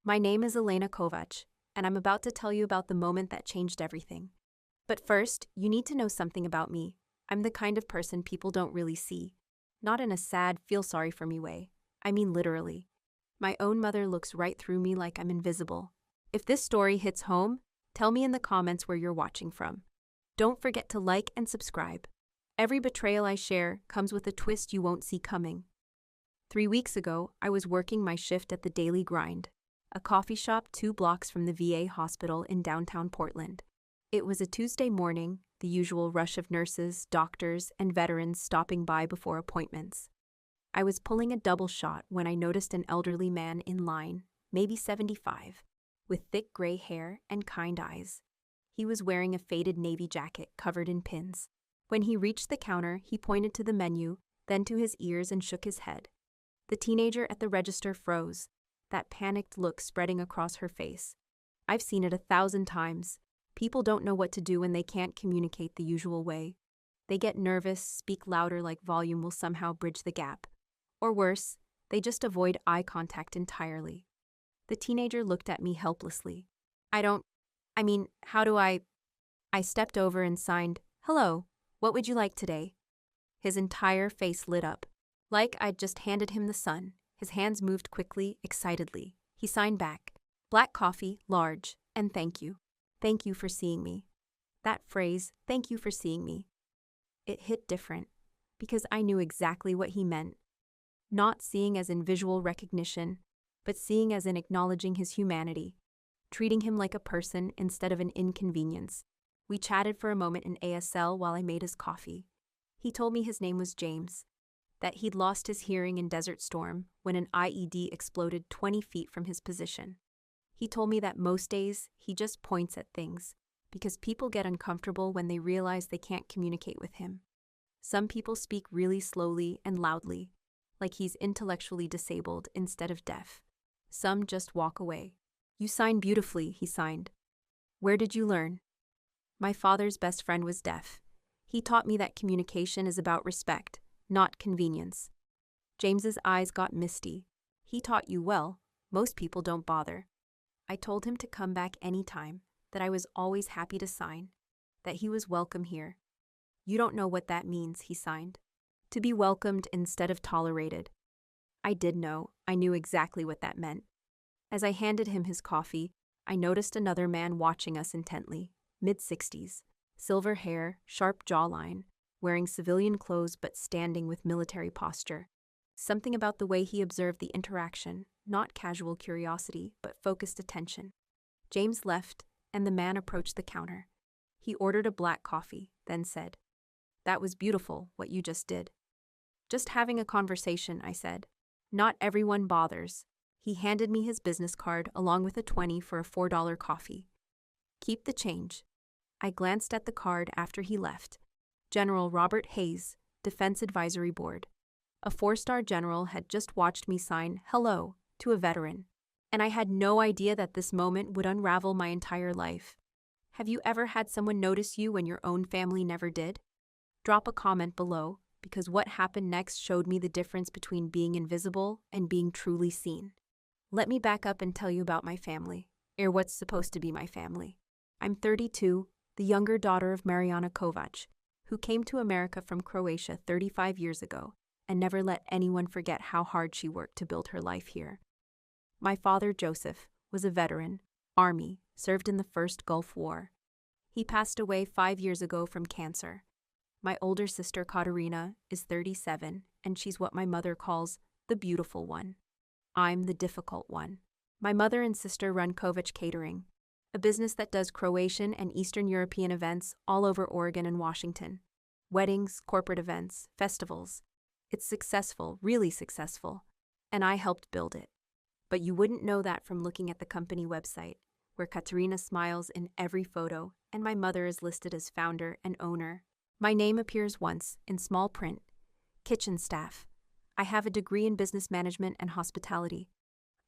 My name is Elena Kovač, and I'm about to tell you about the moment that changed everything. But first, you need to know something about me. I'm the kind of person people don't really see. Not in a sad, feel-sorry-for-me way. I mean literally. My own mother looks right through me like I'm invisible. If this story hits home, tell me in the comments where you're watching from. Don't forget to like and subscribe. Every betrayal I share comes with a twist you won't see coming. 3 weeks ago, I was working my shift at the Daily Grind, a coffee shop 2 blocks from the VA hospital in downtown Portland. It was a Tuesday morning, the usual rush of nurses, doctors, and veterans stopping by before appointments. I was pulling a double shot when I noticed an elderly man in line, maybe 75, with thick gray hair and kind eyes. He was wearing a faded navy jacket covered in pins. When he reached the counter, he pointed to the menu, then to his ears and shook his head. The teenager at the register froze, that panicked look spreading across her face. I've seen it 1,000 times. People don't know what to do when they can't communicate the usual way. They get nervous, speak louder like volume will somehow bridge the gap. Or worse, they just avoid eye contact entirely. The teenager looked at me helplessly. How do I stepped over and signed, "Hello, what would you like today?" His entire face lit up. Like I'd just handed him the sun. His hands moved quickly, excitedly. He signed back, "Black coffee, large, and thank you. Thank you for seeing me." That phrase, "thank you for seeing me," it hit different, because I knew exactly what he meant. Not seeing as in visual recognition, but seeing as in acknowledging his humanity, treating him like a person instead of an inconvenience. We chatted for a moment in ASL while I made his coffee. He told me his name was James, that he'd lost his hearing in Desert Storm when an IED exploded 20 feet from his position. He told me that most days he just points at things because people get uncomfortable when they realize they can't communicate with him. Some people speak really slowly and loudly, like he's intellectually disabled instead of deaf. Some just walk away. "You sign beautifully," he signed. "Where did you learn?" My father's best friend was deaf. He taught me that communication is about respect, not convenience. James's eyes got misty. "He taught you well. Most people don't bother." I told him to come back anytime, that I was always happy to sign, that he was welcome here. "You don't know what that means," he signed. "To be welcomed instead of tolerated." I did know. I knew exactly what that meant. As I handed him his coffee, I noticed another man watching us intently, mid-60s, silver hair, sharp jawline, wearing civilian clothes but standing with military posture. Something about the way he observed the interaction, not casual curiosity, but focused attention. James left, and the man approached the counter. He ordered a black coffee, then said, "That was beautiful, what you just did." "Just having a conversation," I said. "Not everyone bothers." He handed me his business card along with a 20 for a $4 coffee. "Keep the change." I glanced at the card after he left. General Robert Hayes, Defense Advisory Board. A 4-star general had just watched me sign "Hello" to a veteran, and I had no idea that this moment would unravel my entire life. Have you ever had someone notice you when your own family never did? Drop a comment below, because what happened next showed me the difference between being invisible and being truly seen. Let me back up and tell you about my family, or what's supposed to be my family. I'm 32, the younger daughter of Elena Kovač, who came to America from Croatia 35 years ago and never let anyone forget how hard she worked to build her life here. My father, Joseph, was a veteran, Army, served in the First Gulf War. He passed away 5 years ago from cancer. My older sister, Katerina, is 37, and she's what my mother calls the beautiful one. I'm the difficult one. My mother and sister run Kovač Catering, a business that does Croatian and Eastern European events all over Oregon and Washington. Weddings, corporate events, festivals. It's successful, really successful, and I helped build it. But you wouldn't know that from looking at the company website, where Katerina smiles in every photo and my mother is listed as founder and owner. My name appears once, in small print. Kitchen staff. I have a degree in business management and hospitality.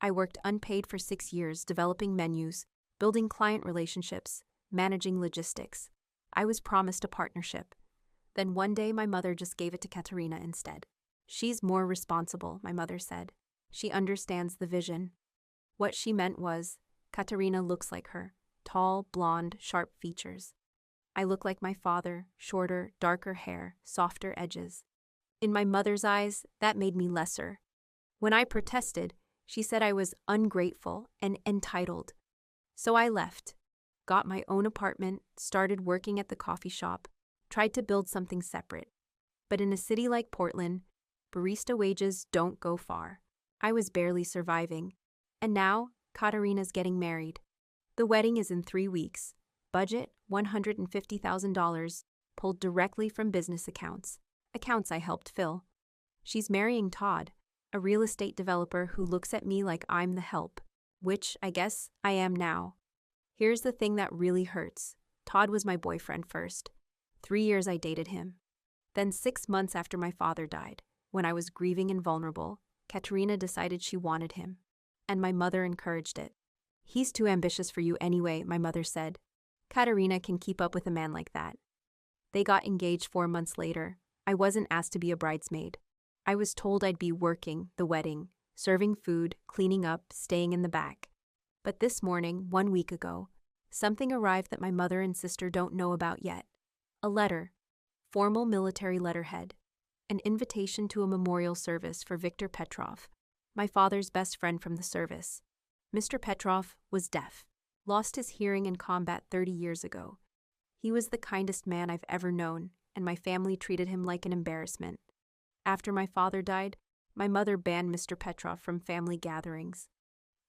I worked unpaid for 6 years developing menus, building client relationships, managing logistics. I was promised a partnership. Then one day my mother just gave it to Katerina instead. "She's more responsible," my mother said. "She understands the vision." What she meant was, Katerina looks like her, tall, blonde, sharp features. I look like my father, shorter, darker hair, softer edges. In my mother's eyes, that made me lesser. When I protested, she said I was ungrateful and entitled. So I left, got my own apartment, started working at the coffee shop, tried to build something separate. But in a city like Portland, barista wages don't go far. I was barely surviving. And now, Katerina's getting married. The wedding is in 3 weeks. Budget, $150,000, pulled directly from business accounts I helped fill. She's marrying Todd, a real estate developer who looks at me like I'm the help, which I guess I am now. Here's the thing that really hurts. Todd was my boyfriend first. 3 years I dated him. Then 6 months after my father died, when I was grieving and vulnerable, Katerina decided she wanted him. And my mother encouraged it. He's too ambitious for you anyway, my mother said. Katerina can keep up with a man like that. They got engaged 4 months later. I wasn't asked to be a bridesmaid. I was told I'd be working the wedding, serving food, cleaning up, staying in the back. But this morning, 1 week ago, something arrived that my mother and sister don't know about yet. A letter, formal military letterhead, an invitation to a memorial service for Viktor Petrov, my father's best friend from the service. Mr. Petrov was deaf, lost his hearing in combat 30 years ago. He was the kindest man I've ever known, and my family treated him like an embarrassment. After my father died, my mother banned Mr. Petrov from family gatherings.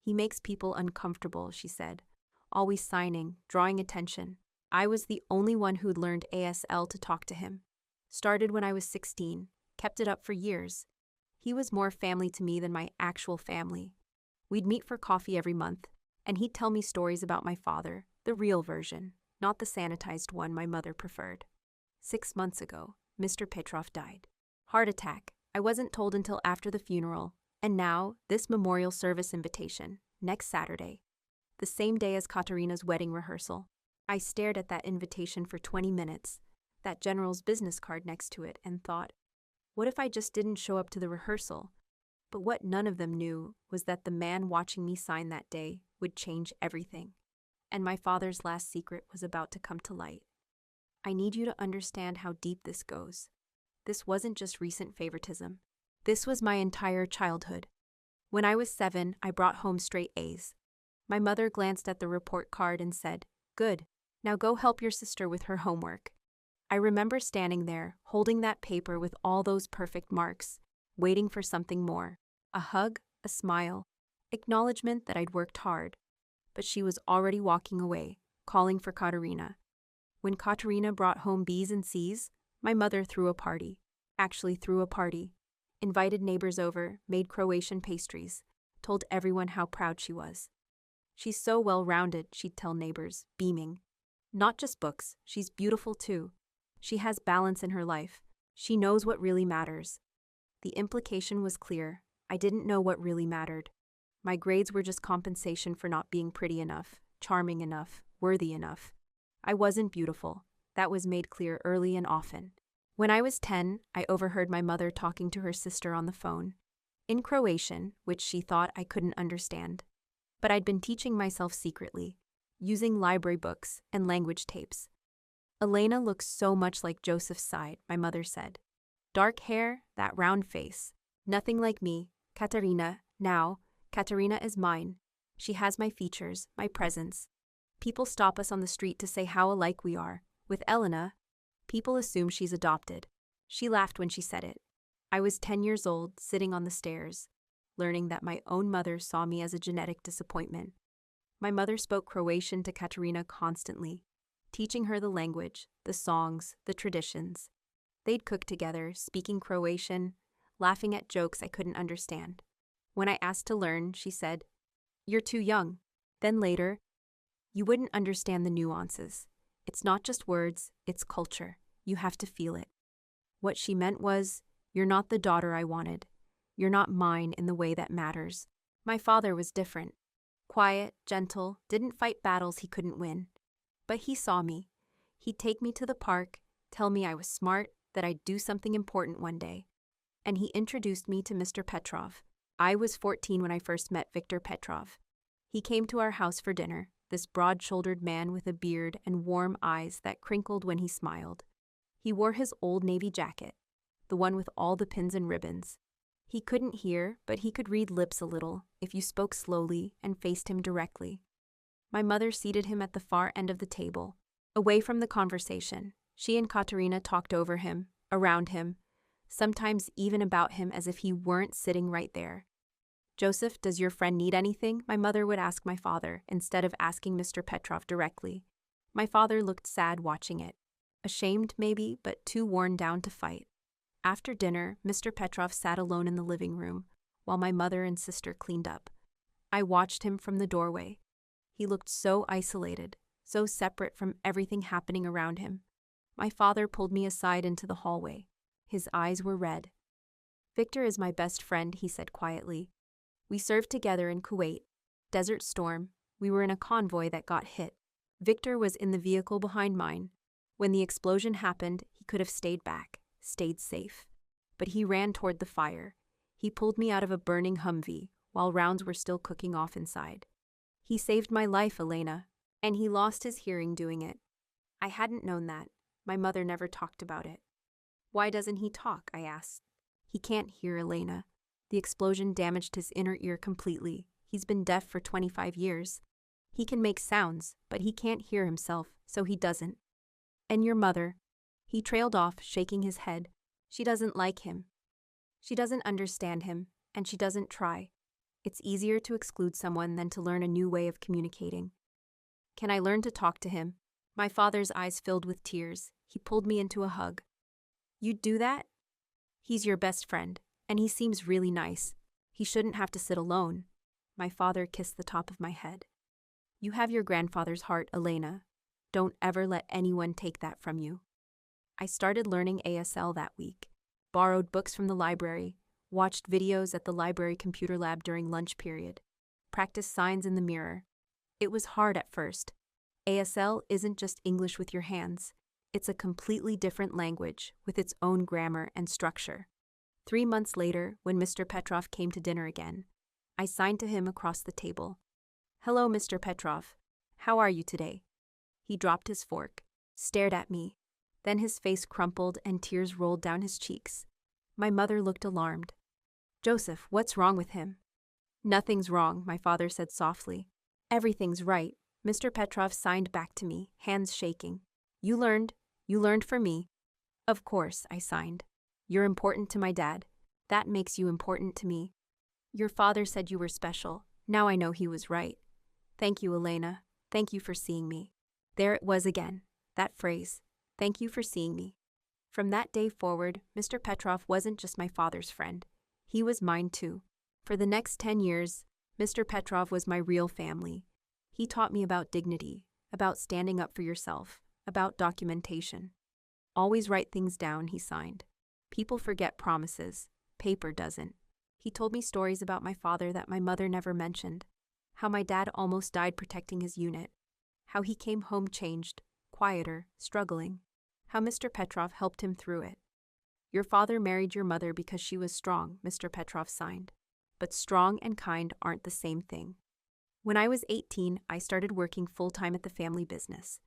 He makes people uncomfortable, she said, always signing, drawing attention. I was the only one who'd learned ASL to talk to him. Started when I was 16, kept it up for years. He was more family to me than my actual family. We'd meet for coffee every month, and he'd tell me stories about my father, the real version, not the sanitized one my mother preferred. 6 months ago, Mr. Petrov died. Heart attack. I wasn't told until after the funeral, and now this memorial service invitation, next Saturday, the same day as Katerina's wedding rehearsal. I stared at that invitation for 20 minutes, that general's business card next to it, and thought, what if I just didn't show up to the rehearsal? But what none of them knew was that the man watching me sign that day would change everything, and my father's last secret was about to come to light. I need you to understand how deep this goes. This wasn't just recent favoritism. This was my entire childhood. When I was 7, I brought home straight A's. My mother glanced at the report card and said, "Good, now go help your sister with her homework." I remember standing there, holding that paper with all those perfect marks, waiting for something more. A hug, a smile, acknowledgement that I'd worked hard. But she was already walking away, calling for Katerina. When Katerina brought home B's and C's, my mother threw a party. Invited neighbors over, made Croatian pastries, told everyone how proud she was. She's so well-rounded, she'd tell neighbors, beaming. Not just books, she's beautiful too. She has balance in her life. She knows what really matters. The implication was clear. I didn't know what really mattered. My grades were just compensation for not being pretty enough, charming enough, worthy enough. I wasn't beautiful. That was made clear early and often. When I was 10, I overheard my mother talking to her sister on the phone, in Croatian, which she thought I couldn't understand. But I'd been teaching myself secretly, using library books and language tapes. Elena looks so much like Joseph's side, my mother said. Dark hair, that round face. Nothing like me, Katerina. Now, Katerina is mine. She has my features, my presence. People stop us on the street to say how alike we are. With Elena, people assume she's adopted. She laughed when she said it. I was 10 years old, sitting on the stairs, learning that my own mother saw me as a genetic disappointment. My mother spoke Croatian to Katerina constantly, teaching her the language, the songs, the traditions. They'd cook together, speaking Croatian, laughing at jokes I couldn't understand. When I asked to learn, she said, "You're too young." Then later, "You wouldn't understand the nuances. It's not just words, it's culture. You have to feel it." What she meant was, "You're not the daughter I wanted. You're not mine in the way that matters." My father was different. Quiet, gentle, didn't fight battles he couldn't win. But he saw me. He'd take me to the park, tell me I was smart, that I'd do something important one day. And he introduced me to Mr. Petrov. I was 14 when I first met Viktor Petrov. He came to our house for dinner, this broad-shouldered man with a beard and warm eyes that crinkled when he smiled. He wore his old navy jacket, the one with all the pins and ribbons. He couldn't hear, but he could read lips a little if you spoke slowly and faced him directly. My mother seated him at the far end of the table, away from the conversation. She and Katerina talked over him, around him, sometimes even about him as if he weren't sitting right there. "Joseph, does your friend need anything?" my mother would ask my father, instead of asking Mr. Petrov directly. My father looked sad watching it. Ashamed, maybe, but too worn down to fight. After dinner, Mr. Petrov sat alone in the living room, while my mother and sister cleaned up. I watched him from the doorway. He looked so isolated, so separate from everything happening around him. My father pulled me aside into the hallway. His eyes were red. "Victor is my best friend," he said quietly. "We served together in Kuwait. Desert Storm. We were in a convoy that got hit. Victor was in the vehicle behind mine. When the explosion happened, he could have stayed back, stayed safe. But he ran toward the fire. He pulled me out of a burning Humvee while rounds were still cooking off inside. He saved my life, Elena, and he lost his hearing doing it." I hadn't known that. My mother never talked about it. "Why doesn't he talk?" I asked. "He can't hear, Elena. The explosion damaged his inner ear completely. He's been deaf for 25 years. He can make sounds, but he can't hear himself, so he doesn't." "And your mother?" He trailed off, shaking his head. "She doesn't like him. She doesn't understand him, and she doesn't try. It's easier to exclude someone than to learn a new way of communicating." "Can I learn to talk to him?" My father's eyes filled with tears. He pulled me into a hug. "You'd do that? He's your best friend, and he seems really nice. He shouldn't have to sit alone." My father kissed the top of my head. "You have your grandfather's heart, Elena. Don't ever let anyone take that from you." I started learning ASL that week, borrowed books from the library, watched videos at the library computer lab during lunch period, practiced signs in the mirror. It was hard at first. ASL isn't just English with your hands. It's a completely different language with its own grammar and structure. 3 months later, when Mr. Petrov came to dinner again, I signed to him across the table. "Hello, Mr. Petrov. How are you today?" He dropped his fork, stared at me. Then his face crumpled and tears rolled down his cheeks. My mother looked alarmed. "Joseph, what's wrong with him?" "Nothing's wrong," my father said softly. "Everything's right." Mr. Petrov signed back to me, hands shaking. You learned for me." "Of course," I signed. "You're important to my dad. That makes you important to me. Your father said you were special. Now I know he was right. Thank you, Elena. Thank you for seeing me." There it was again, that phrase. Thank you for seeing me. From that day forward, Mr. Petrov wasn't just my father's friend. He was mine too. For the next 10 years, Mr. Petrov was my real family. He taught me about dignity, about standing up for yourself, about documentation. "Always write things down," he signed. "People forget promises. Paper doesn't." He told me stories about my father that my mother never mentioned. How my dad almost died protecting his unit. How he came home changed, quieter, struggling. How Mr. Petrov helped him through it. "Your father married your mother because she was strong," Mr. Petrov signed. But strong and kind aren't the same thing. When I was 18, I started working full-time at the family business.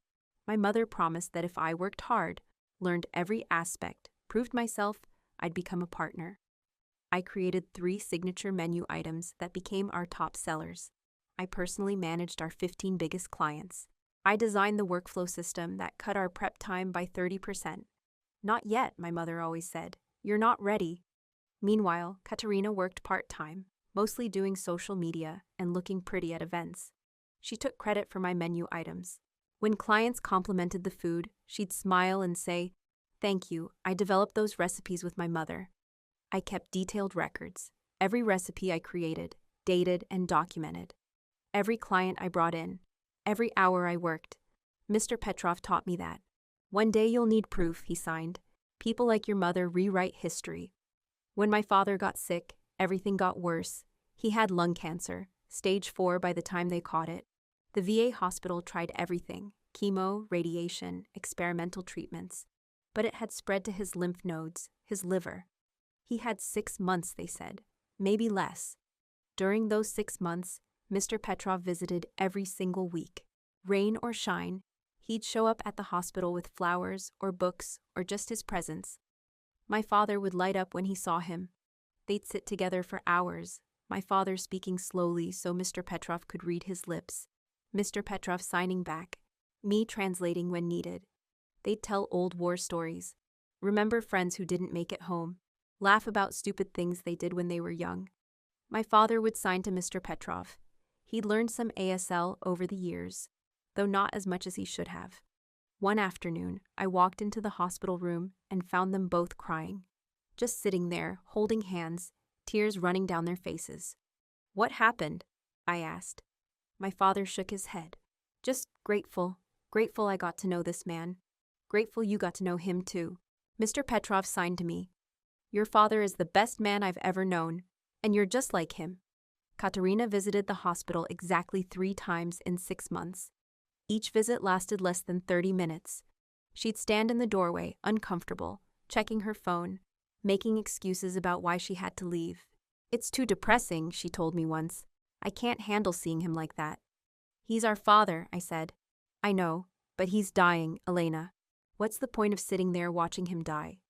My mother promised that if I worked hard, learned every aspect, proved myself, I'd become a partner. I created 3 signature menu items that became our top sellers. I personally managed our 15 biggest clients. I designed the workflow system that cut our prep time by 30%. "Not yet," my mother always said. "You're not ready." Meanwhile, Katerina worked part-time, mostly doing social media and looking pretty at events. She took credit for my menu items. When clients complimented the food, she'd smile and say, "Thank you, I developed those recipes with my mother." I kept detailed records. Every recipe I created, dated and documented. Every client I brought in, every hour I worked. Mr. Petrov taught me that. "One day you'll need proof," he signed. "People like your mother rewrite history." When my father got sick, everything got worse. He had lung cancer, stage 4 by the time they caught it. The VA hospital tried everything, chemo, radiation, experimental treatments. But it had spread to his lymph nodes, his liver. He had 6 months, they said, maybe less. During those 6 months, Mr. Petrov visited every single week. Rain or shine, he'd show up at the hospital with flowers or books or just his presence. My father would light up when he saw him. They'd sit together for hours, my father speaking slowly so Mr. Petrov could read his lips, Mr. Petrov signing back, me translating when needed. They'd tell old war stories, remember friends who didn't make it home, laugh about stupid things they did when they were young. My father would sign to Mr. Petrov. He'd learned some ASL over the years, though not as much as he should have. One afternoon, I walked into the hospital room and found them both crying. Just sitting there, holding hands, tears running down their faces. "What happened?" I asked. My father shook his head. "Just grateful. Grateful I got to know this man. Grateful you got to know him too." Mr. Petrov signed to me. "Your father is the best man I've ever known, and you're just like him." Katerina visited the hospital exactly 3 times in 6 months. Each visit lasted less than 30 minutes. She'd stand in the doorway, uncomfortable, checking her phone, making excuses about why she had to leave. "It's too depressing," she told me once. "I can't handle seeing him like that." "He's our father," I said. "I know, but he's dying, Elena. What's the point of sitting there watching him die?"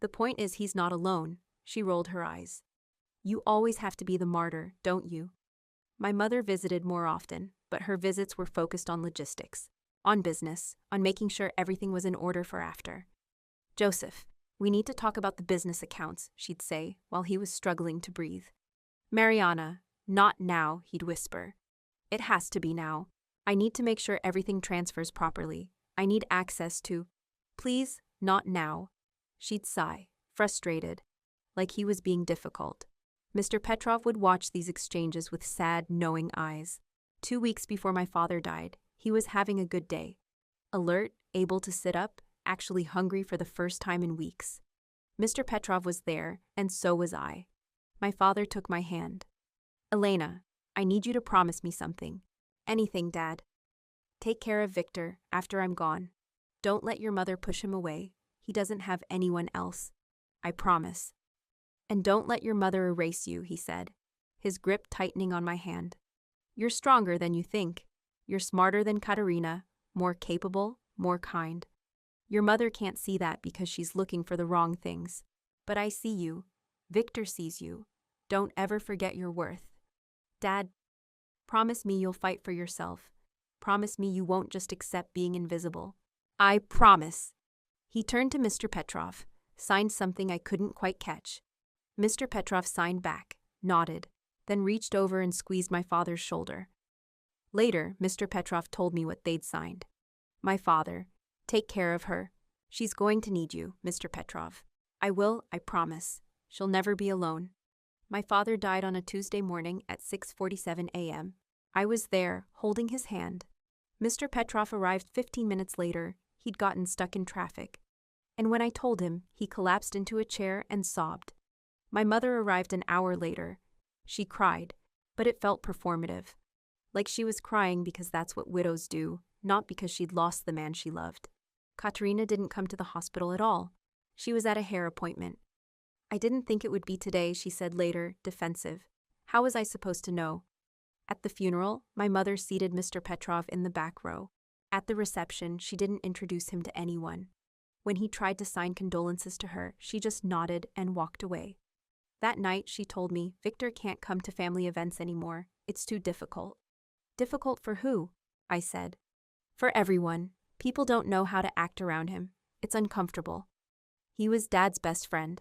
"The point is he's not alone," she rolled her eyes. "You always have to be the martyr, don't you?" My mother visited more often, but her visits were focused on logistics, on business, on making sure everything was in order for after. "Joseph, we need to talk about the business accounts," she'd say, while he was struggling to breathe. "Mariana, not now," he'd whisper. "It has to be now. I need to make sure everything transfers properly. I need access to—" "Please, not now." She'd sigh, frustrated, like he was being difficult. Mr. Petrov would watch these exchanges with sad, knowing eyes. 2 weeks before my father died, he was having a good day. Alert, able to sit up, actually hungry for the first time in weeks. Mr. Petrov was there, and so was I. My father took my hand. "Elena, I need you to promise me something. Anything, Dad. Take care of Victor after I'm gone. Don't let your mother push him away. He doesn't have anyone else. I promise. And don't let your mother erase you," he said, his grip tightening on my hand. "You're stronger than you think. You're smarter than Katerina, more capable, more kind. Your mother can't see that because she's looking for the wrong things. But I see you. Victor sees you. Don't ever forget your worth. Dad, promise me you'll fight for yourself. Promise me you won't just accept being invisible." "I promise." He turned to Mr. Petrov, signed something I couldn't quite catch. Mr. Petrov signed back, nodded, then reached over and squeezed my father's shoulder. Later, Mr. Petrov told me what they'd signed. "My father, take care of her. She's going to need you, Mr. Petrov. I will, I promise. She'll never be alone." My father died on a Tuesday morning at 6:47 a.m. I was there, holding his hand. Mr. Petrov arrived 15 minutes later. He'd gotten stuck in traffic. And when I told him, he collapsed into a chair and sobbed. My mother arrived an hour later. She cried, but it felt performative. Like she was crying because that's what widows do, not because she'd lost the man she loved. Katerina didn't come to the hospital at all. She was at a hair appointment. "I didn't think it would be today," she said later, defensive. "How was I supposed to know?" At the funeral, my mother seated Mr. Petrov in the back row. At the reception, she didn't introduce him to anyone. When he tried to sign condolences to her, she just nodded and walked away. That night, she told me, "Victor can't come to family events anymore. It's too difficult." "Difficult for who?" I said. "For everyone. People don't know how to act around him. It's uncomfortable. He was Dad's best friend.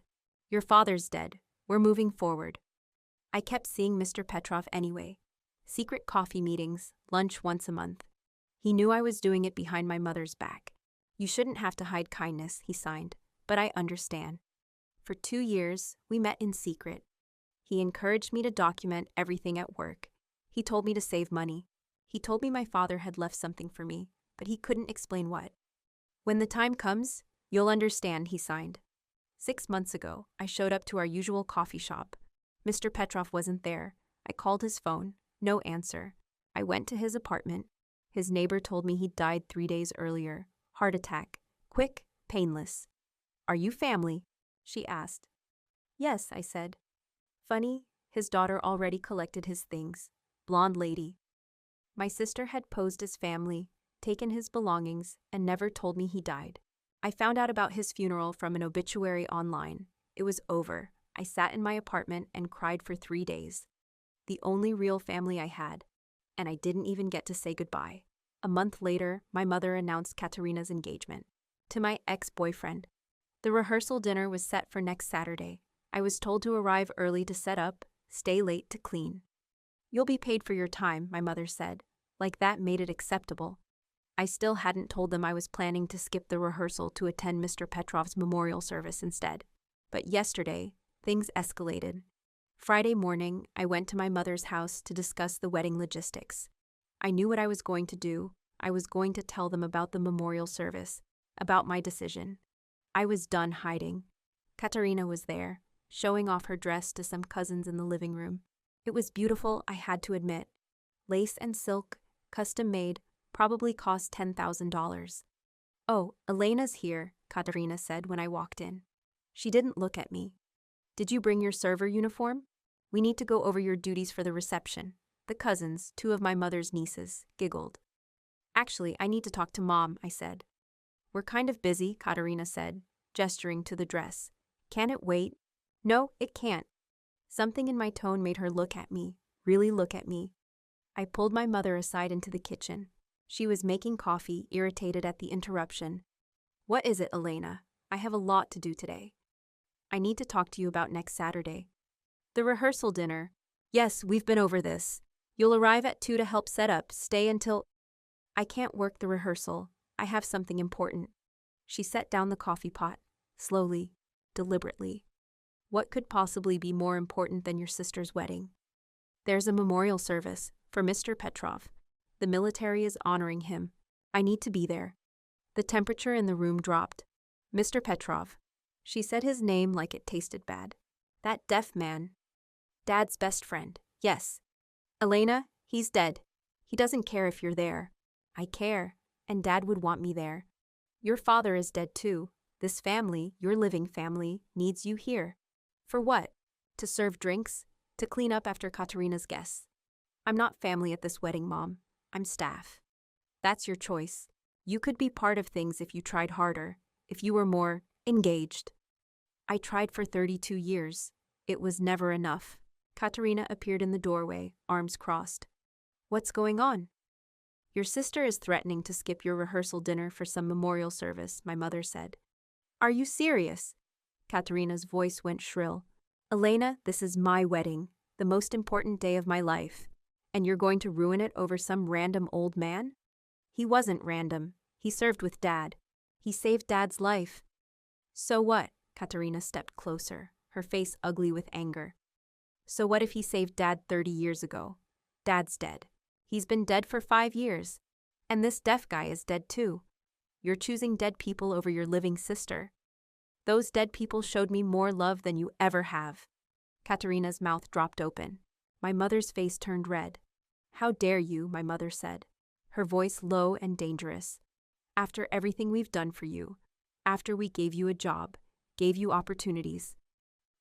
Your father's dead. We're moving forward." I kept seeing Mr. Petrov anyway. Secret coffee meetings, lunch once a month. He knew I was doing it behind my mother's back. "You shouldn't have to hide kindness," he signed, "but I understand." For 2 years, we met in secret. He encouraged me to document everything at work. He told me to save money. He told me my father had left something for me, but he couldn't explain what. "When the time comes, you'll understand," he signed. 6 months ago, I showed up to our usual coffee shop. Mr. Petrov wasn't there. I called his phone. No answer. I went to his apartment. His neighbor told me he'd died 3 days earlier. Heart attack. Quick, painless. "Are you family?" she asked. "Yes," I said. Funny, his daughter already collected his things. blonde lady. My sister had posed as family, taken his belongings, and never told me he died. I found out about his funeral from an obituary online. It was over. I sat in my apartment and cried for 3 days. The only real family I had. And I didn't even get to say goodbye. A month later, my mother announced Katerina's engagement to my ex-boyfriend. The rehearsal dinner was set for next Saturday. I was told to arrive early to set up, stay late to clean. "You'll be paid for your time," my mother said. Like that made it acceptable. I still hadn't told them I was planning to skip the rehearsal to attend Mr. Petrov's memorial service instead. But yesterday, things escalated. Friday morning, I went to my mother's house to discuss the wedding logistics. I knew what I was going to do. I was going to tell them about the memorial service, about my decision. I was done hiding. Katerina was there, showing off her dress to some cousins in the living room. It was beautiful, I had to admit. Lace and silk, custom made, probably cost $10,000. "Oh, Elena's here," Katerina said when I walked in. She didn't look at me. "Did you bring your server uniform? We need to go over your duties for the reception." The cousins, 2 of my mother's nieces, giggled. "Actually, I need to talk to Mom," I said. "We're kind of busy," Katerina said, gesturing to the dress. "Can it wait?" "No, it can't." Something in my tone made her look at me, really look at me. I pulled my mother aside into the kitchen. She was making coffee, irritated at the interruption. "What is it, Elena? I have a lot to do today." "I need to talk to you about next Saturday." "The rehearsal dinner." "Yes, we've been over this. You'll arrive at 2 to help set up, stay until—" "I can't work the rehearsal. I have something important." She set down the coffee pot, slowly, deliberately. "What could possibly be more important than your sister's wedding?" "There's a memorial service for Mr. Petrov. The military is honoring him. I need to be there." The temperature in the room dropped. "Mr. Petrov." She said his name like it tasted bad. "That deaf man. Dad's best friend. Yes. Elena, he's dead. He doesn't care if you're there." "I care, and Dad would want me there." "Your father is dead too. This family, your living family, needs you here." "For what? To serve drinks? To clean up after Katerina's guests?" "I'm not family at this wedding, Mom. I'm staff." "That's your choice. You could be part of things if you tried harder, if you were more engaged." "I tried for 32 years. It was never enough." Katerina appeared in the doorway, arms crossed. "What's going on?" "Your sister is threatening to skip your rehearsal dinner for some memorial service," my mother said. "Are you serious?" Katerina's voice went shrill. "Elena, this is my wedding, the most important day of my life. And you're going to ruin it over some random old man?" "He wasn't random. He served with Dad. He saved Dad's life." "So what?" Katerina stepped closer, her face ugly with anger. "So what if he saved Dad 30 years ago? Dad's dead. He's been dead for 5 years. And this deaf guy is dead too. You're choosing dead people over your living sister. Those dead people showed me more love than you ever have." Katerina's mouth dropped open. My mother's face turned red. "How dare you," my mother said, her voice low and dangerous. "After everything we've done for you, after we gave you a job, gave you opportunities."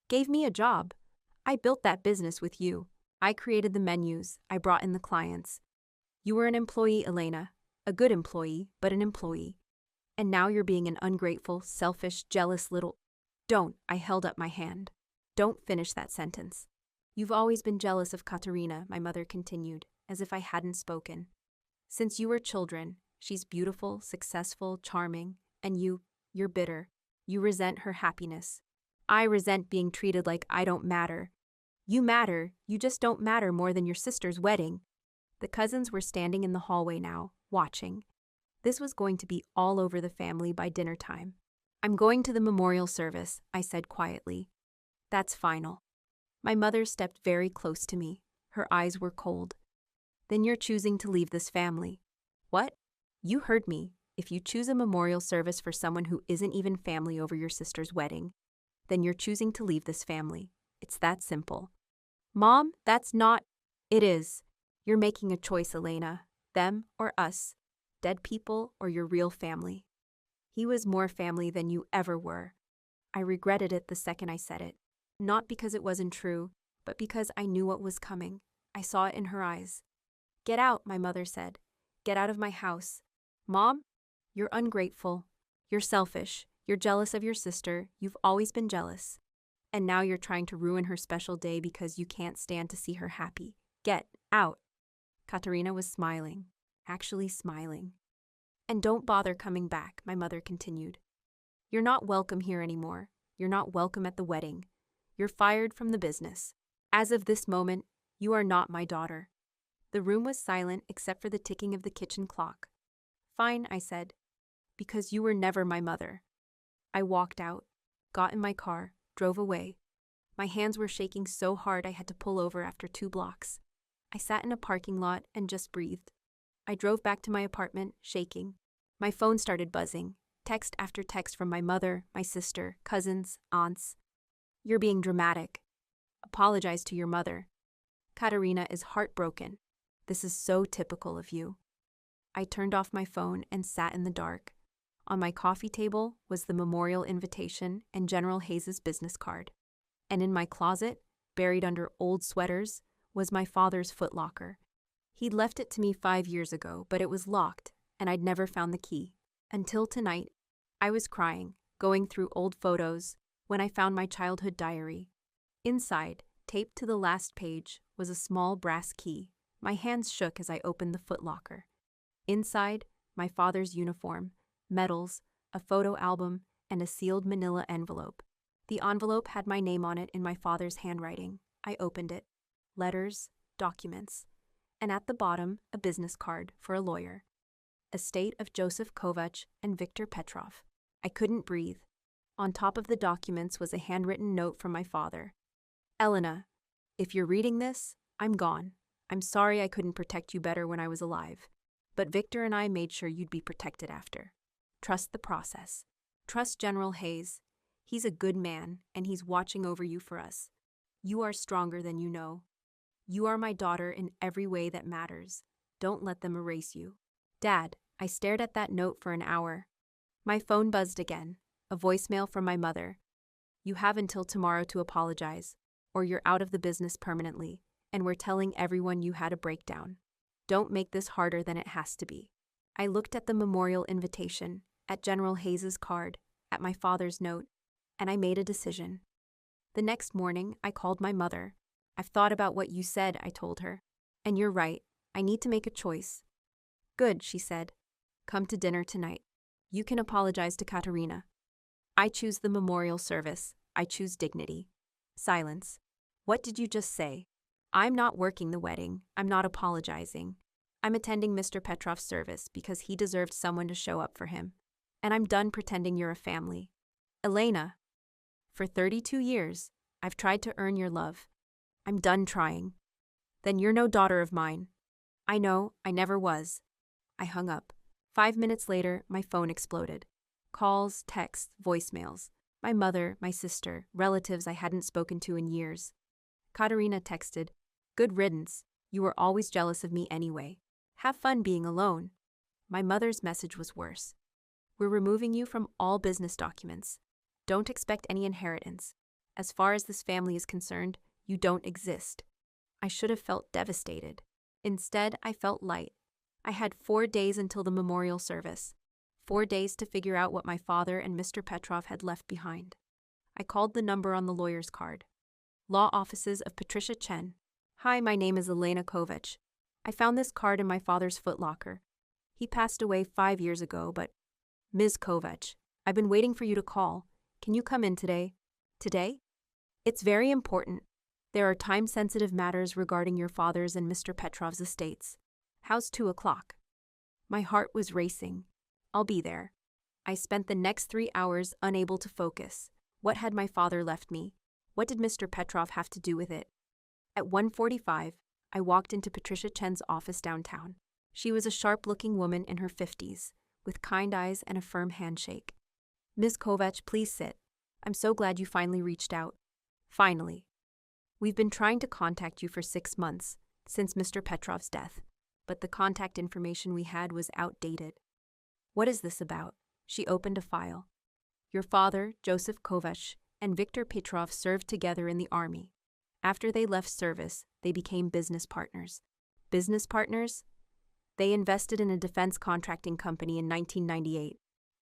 "Gave me a job? I built that business with you. I created the menus, I brought in the clients. You were an employee, Elena. A good employee, but an employee. And now you're being an ungrateful, selfish, jealous little—" "Don't," I held up my hand. "Don't finish that sentence." "You've always been jealous of Katerina," my mother continued, as if I hadn't spoken. "Since you were children, she's beautiful, successful, charming, and you're bitter. You resent her happiness. I resent being treated like I don't matter. You matter, you just don't matter more than your sister's wedding." The cousins were standing in the hallway now, watching. This was going to be all over the family by dinner time. "I'm going to the memorial service," I said quietly. "That's final." My mother stepped very close to me. Her eyes were cold. "Then you're choosing to leave this family." "What?" "You heard me. If you choose a memorial service for someone who isn't even family over your sister's wedding, then you're choosing to leave this family. It's that simple." "Mom, that's not—" "It is. You're making a choice, Elena. Them or us. Dead people or your real family." He was more family than you ever were. I regretted it the second I said it. Not because it wasn't true, but because I knew what was coming. I saw it in her eyes. "Get out," my mother said. "Get out of my house." "Mom, you're ungrateful. You're selfish. You're jealous of your sister. You've always been jealous. And now you're trying to ruin her special day because you can't stand to see her happy. Get out." Katerina was smiling, actually smiling. "And don't bother coming back," my mother continued. "You're not welcome here anymore. You're not welcome at the wedding. You're fired from the business. As of this moment, you are not my daughter." The room was silent except for the ticking of the kitchen clock. "Fine," I said, "because you were never my mother." I walked out, got in my car, drove away. My hands were shaking so hard I had to pull over after 2 blocks. I sat in a parking lot and just breathed. I drove back to my apartment, shaking. My phone started buzzing, text after text from my mother, my sister, cousins, aunts. "You're being dramatic. Apologize to your mother. Katerina is heartbroken. This is so typical of you." I turned off my phone and sat in the dark. On my coffee table was the memorial invitation and General Hayes' business card. And in my closet, buried under old sweaters, was my father's footlocker. He'd left it to me 5 years ago, but it was locked, and I'd never found the key. Until tonight, I was crying, going through old photos, when I found my childhood diary. Inside, taped to the last page, was a small brass key. My hands shook as I opened the footlocker. Inside, my father's uniform, medals, a photo album, and a sealed manila envelope. The envelope had my name on it in my father's handwriting. I opened it. Letters, documents, and at the bottom, a business card for a lawyer. Estate of Joseph Kovač and Viktor Petrov. I couldn't breathe. On top of the documents was a handwritten note from my father. "Elena, if you're reading this, I'm gone. I'm sorry I couldn't protect you better when I was alive. But Victor and I made sure you'd be protected after. Trust the process. Trust General Hayes. He's a good man, and he's watching over you for us. You are stronger than you know. You are my daughter in every way that matters. Don't let them erase you." "Dad," I stared at that note for an hour. My phone buzzed again, a voicemail from my mother. "You have until tomorrow to apologize, or you're out of the business permanently, and we're telling everyone you had a breakdown. Don't make this harder than it has to be." I looked at the memorial invitation, at General Hayes' card, at my father's note, and I made a decision. The next morning, I called my mother. "I've thought about what you said," I told her. "And you're right, I need to make a choice." "Good," she said. "Come to dinner tonight. You can apologize to Katerina." I choose the memorial service. I choose dignity. Silence. "What did you just say?" "I'm not working the wedding. I'm not apologizing. I'm attending Mr. Petrov's service because he deserved someone to show up for him. And I'm done pretending you're a family. Elena, for 32 years, I've tried to earn your love. I'm done trying. Then you're no daughter of mine." "I know, I never was." I hung up. 5 minutes later, my phone exploded. Calls, texts, voicemails. My mother, my sister, relatives I hadn't spoken to in years. Katerina texted, "Good riddance. You were always jealous of me anyway. Have fun being alone." My mother's message was worse. "We're removing you from all business documents. Don't expect any inheritance. As far as this family is concerned, you don't exist." I should have felt devastated. Instead, I felt light. I had 4 days until the memorial service. 4 days to figure out what my father and Mr. Petrov had left behind. I called the number on the lawyer's card. Law offices of Patricia Chen. "Hi, my name is Elena Kovač. I found this card in my father's footlocker. He passed away 5 years ago, but..." "Ms. Kovač, I've been waiting for you to call. Can you come in today?" "Today?" "It's very important. There are time-sensitive matters regarding your father's and Mr. Petrov's estates. How's 2 o'clock?" My heart was racing. "I'll be there." I spent the next 3 hours unable to focus. What had my father left me? What did Mr. Petrov have to do with it? At 1:45, I walked into Patricia Chen's office downtown. She was a sharp-looking woman in her 50s, with kind eyes and a firm handshake. "Ms. Kovač, please sit. I'm so glad you finally reached out." "Finally. We've been trying to contact you for 6 months, since Mr. Petrov's death, but the contact information we had was outdated." "What is this about?" She opened a file. "Your father, Joseph Kovač, and Viktor Petrov served together in the army. After they left service, they became business partners. Business partners? They invested in a defense contracting company in 1998.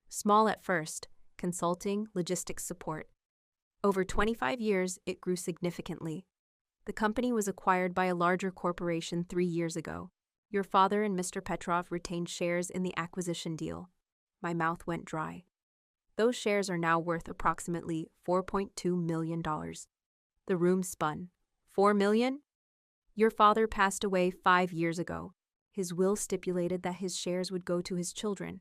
Small at first, consulting, logistics support. Over 25 years, it grew significantly. The company was acquired by a larger corporation 3 years ago. Your father and Mr. Petrov retained shares in the acquisition deal. My mouth went dry. Those shares are now worth approximately $4.2 million. The room spun. $4 million? Your father passed away 5 years ago. His will stipulated that his shares would go to his children,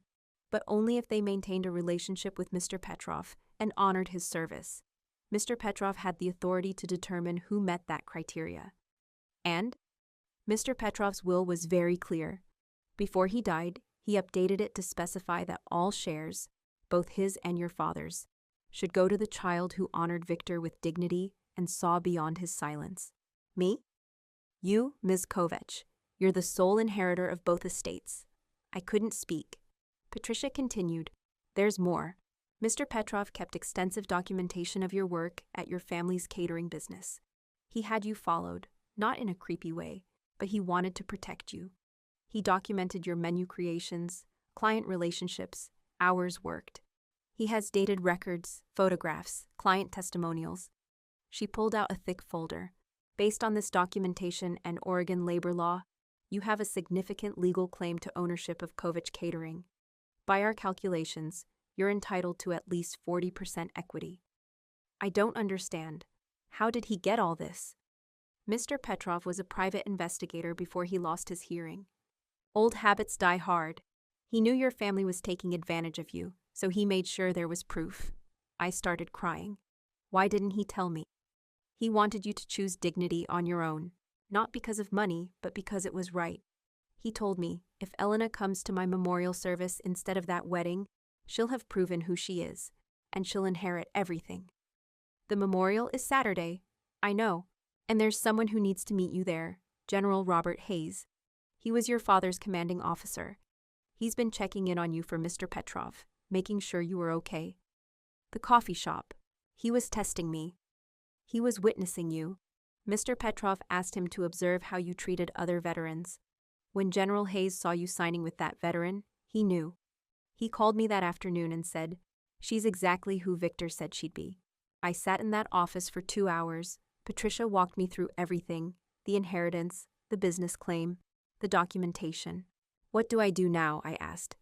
but only if they maintained a relationship with Mr. Petrov and honored his service. Mr. Petrov had the authority to determine who met that criteria. And Mr. Petrov's will was very clear. Before he died, he updated it to specify that all shares, both his and your father's, should go to the child who honored Victor with dignity and saw beyond his silence. Me? You, Ms. Kovač. You're the sole inheritor of both estates. I couldn't speak. Patricia continued, There's more. Mr. Petrov kept extensive documentation of your work at your family's catering business. He had you followed, not in a creepy way, but he wanted to protect you. He documented your menu creations, client relationships, hours worked. He has dated records, photographs, client testimonials. She pulled out a thick folder. Based on this documentation and Oregon labor law, you have a significant legal claim to ownership of Kovač Catering. By our calculations, you're entitled to at least 40% equity. I don't understand. How did he get all this? Mr. Petrov was a private investigator before he lost his hearing. Old habits die hard. He knew your family was taking advantage of you, so he made sure there was proof. I started crying. Why didn't he tell me? He wanted you to choose dignity on your own, not because of money, but because it was right. He told me, if Elena comes to my memorial service instead of that wedding, she'll have proven who she is, and she'll inherit everything. The memorial is Saturday, I know, and there's someone who needs to meet you there, General Robert Hayes. He was your father's commanding officer. He's been checking in on you for Mr. Petrov, making sure you were okay. The coffee shop. He was testing me. He was witnessing you. Mr. Petrov asked him to observe how you treated other veterans. When General Hayes saw you signing with that veteran, he knew. He called me that afternoon and said, She's exactly who Victor said she'd be. I sat in that office for 2 hours. Patricia walked me through everything, the inheritance, the business claim, the documentation. What do I do now? I asked.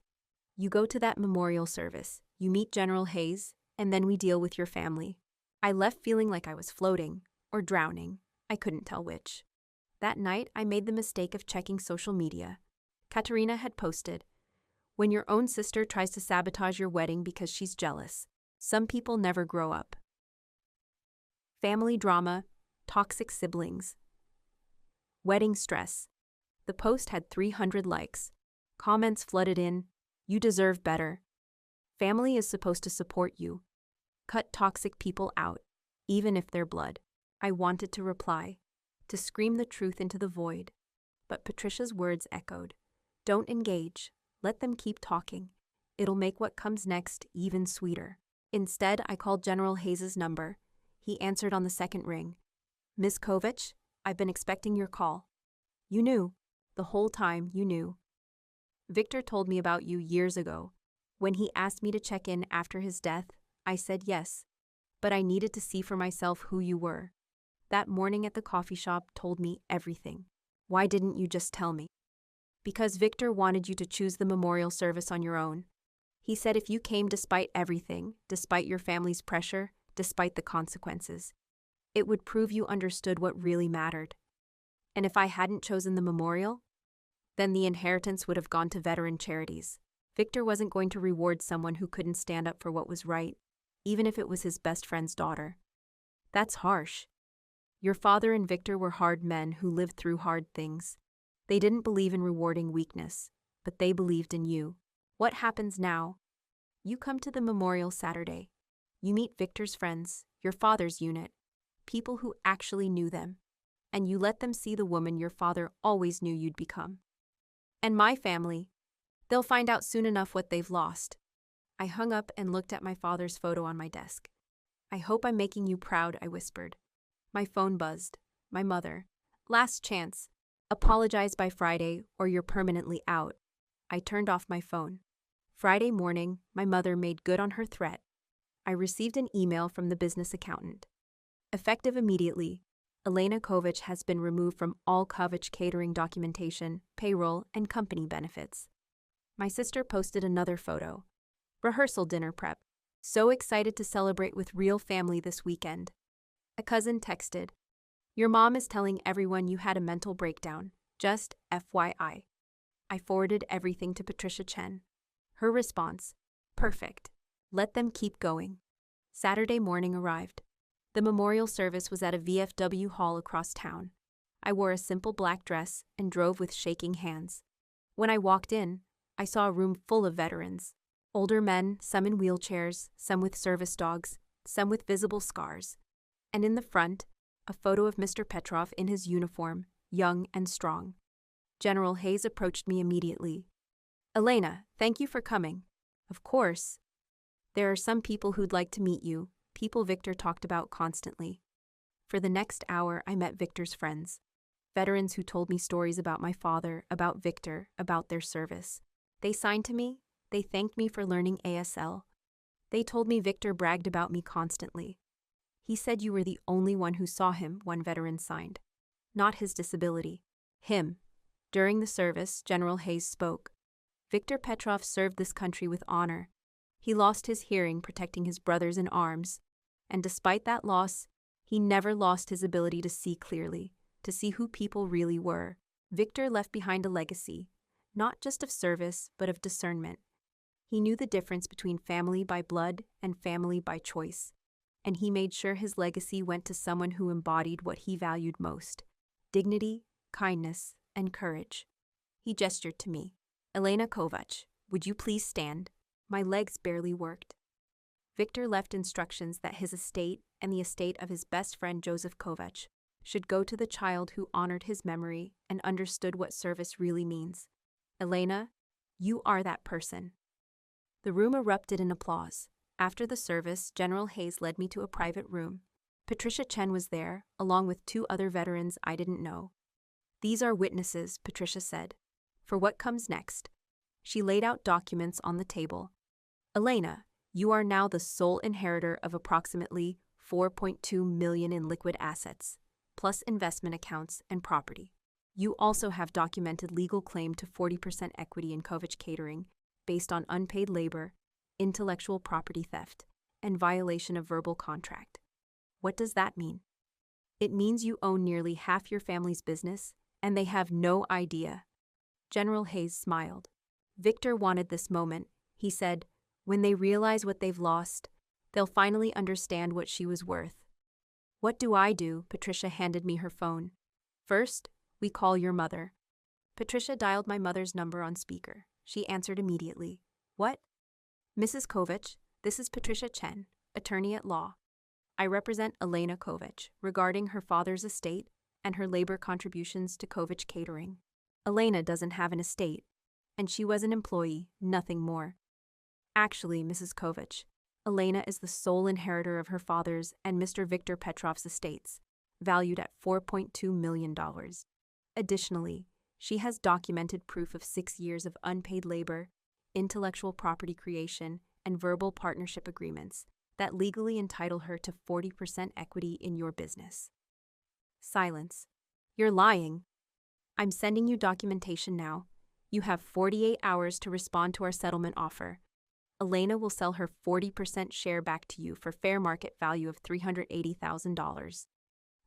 You go to that memorial service, you meet General Hayes, and then we deal with your family. I left feeling like I was floating, or drowning. I couldn't tell which. That night, I made the mistake of checking social media. Katerina had posted, When your own sister tries to sabotage your wedding because she's jealous, some people never grow up. Family drama, toxic siblings. Wedding stress. The post had 300 likes. Comments flooded in, You deserve better. Family is supposed to support you. Cut toxic people out, even if they're blood. I wanted to reply, to scream the truth into the void. But Patricia's words echoed. Don't engage. Let them keep talking. It'll make what comes next even sweeter. Instead, I called General Hayes' number. He answered on the second ring. Ms. Kovač, I've been expecting your call. You knew. The whole time you knew. Victor told me about you years ago. When he asked me to check in after his death, I said yes. But I needed to see for myself who you were. That morning at the coffee shop told me everything. Why didn't you just tell me? Because Victor wanted you to choose the memorial service on your own. He said if you came despite everything, despite your family's pressure, despite the consequences, it would prove you understood what really mattered. And if I hadn't chosen the memorial, then the inheritance would have gone to veteran charities. Victor wasn't going to reward someone who couldn't stand up for what was right, even if it was his best friend's daughter. That's harsh. Your father and Victor were hard men who lived through hard things. They didn't believe in rewarding weakness, but they believed in you. What happens now? You come to the memorial Saturday. You meet Victor's friends, your father's unit, people who actually knew them, and you let them see the woman your father always knew you'd become. And my family, they'll find out soon enough what they've lost. I hung up and looked at my father's photo on my desk. I hope I'm making you proud, I whispered. My phone buzzed. My mother. Last chance. Apologize by Friday or you're permanently out. I turned off my phone. Friday morning, my mother made good on her threat. I received an email from the business accountant. Effective immediately, Elena Kovač has been removed from all Kovač catering documentation, payroll, and company benefits. My sister posted another photo. Rehearsal dinner prep. So excited to celebrate with real family this weekend. A cousin texted, "Your mom is telling everyone you had a mental breakdown. Just FYI. I forwarded everything to Patricia Chen. Her response, "Perfect. Let them keep going." Saturday morning arrived. The memorial service was at a VFW hall across town. I wore a simple black dress and drove with shaking hands. When I walked in, I saw a room full of veterans. Older men, some in wheelchairs, some with service dogs, some with visible scars. And in the front, a photo of Mr. Petrov in his uniform, young and strong. General Hayes approached me immediately. "Elena, thank you for coming." "Of course. There are some people who'd like to meet you, people Victor talked about constantly." For the next hour, I met Victor's friends. Veterans who told me stories about my father, about Victor, about their service. They signed to me. They thanked me for learning ASL. They told me Victor bragged about me constantly. "He said you were the only one who saw him," one veteran signed. "Not his disability. Him." During the service, General Hayes spoke. Victor Petrov served this country with honor. He lost his hearing protecting his brothers in arms, and despite that loss, he never lost his ability to see clearly, to see who people really were. Victor left behind a legacy, not just of service, but of discernment. He knew the difference between family by blood and family by choice, and he made sure his legacy went to someone who embodied what he valued most: dignity, kindness, and courage. He gestured to me. "Elena Kovač, would you please stand?" My legs barely worked. Victor left instructions that his estate and the estate of his best friend Joseph Kovač should go to the child who honored his memory and understood what service really means. "Elena, you are that person." The room erupted in applause. After the service, General Hayes led me to a private room. Patricia Chen was there, along with 2 other veterans I didn't know. "These are witnesses," Patricia said, "for what comes next." She laid out documents on the table. "Elena, you are now the sole inheritor of approximately $4.2 million in liquid assets, plus investment accounts and property. You also have documented legal claim to 40% equity in Kovač Catering based on unpaid labor, intellectual property theft, and violation of verbal contract. What does that mean? It means you own nearly half your family's business, and they have no idea." General Hayes smiled. Victor wanted this moment. He said, "When they realize what they've lost, they'll finally understand what she was worth." "What do I do?" Patricia handed me her phone. "First, we call your mother." Patricia dialed my mother's number on speaker. She answered immediately. "What?" "Mrs. Kovač, this is Patricia Chen, attorney at law. I represent Elena Kovač regarding her father's estate and her labor contributions to Kovač Catering. Elena doesn't have an estate, and she was an employee, nothing more. Actually, Mrs. Kovač, Elena is the sole inheritor of her father's and Mr. Victor Petrov's estates, valued at $4.2 million. Additionally, she has documented proof of 6 years of unpaid labor, intellectual property creation, and verbal partnership agreements that legally entitle her to 40% equity in your business." Silence. "You're lying." "I'm sending you documentation now. You have 48 hours to respond to our settlement offer. Elena will sell her 40% share back to you for fair market value of $380,000,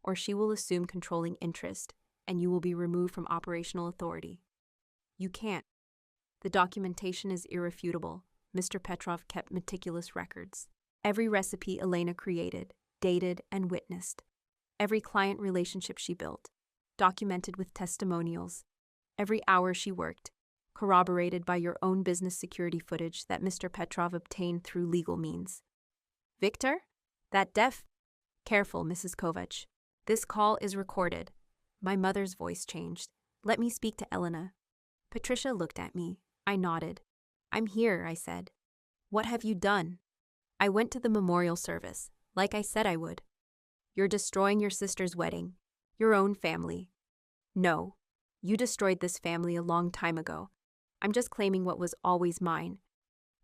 or she will assume controlling interest, and you will be removed from operational authority." "You can't." "The documentation is irrefutable." Mr. Petrov kept meticulous records. Every recipe Elena created, dated, and witnessed. Every client relationship she built, documented with testimonials. Every hour she worked, corroborated by your own business security footage that Mr. Petrov obtained through legal means. "Victor? That deaf—" "Careful, Mrs. Kovač. This call is recorded." My mother's voice changed. "Let me speak to Elena." Patricia looked at me. I nodded. "I'm here," I said. "What have you done?" "I went to the memorial service, like I said I would." "You're destroying your sister's wedding. Your own family. No, you destroyed this family a long time ago. I'm just claiming what was always mine.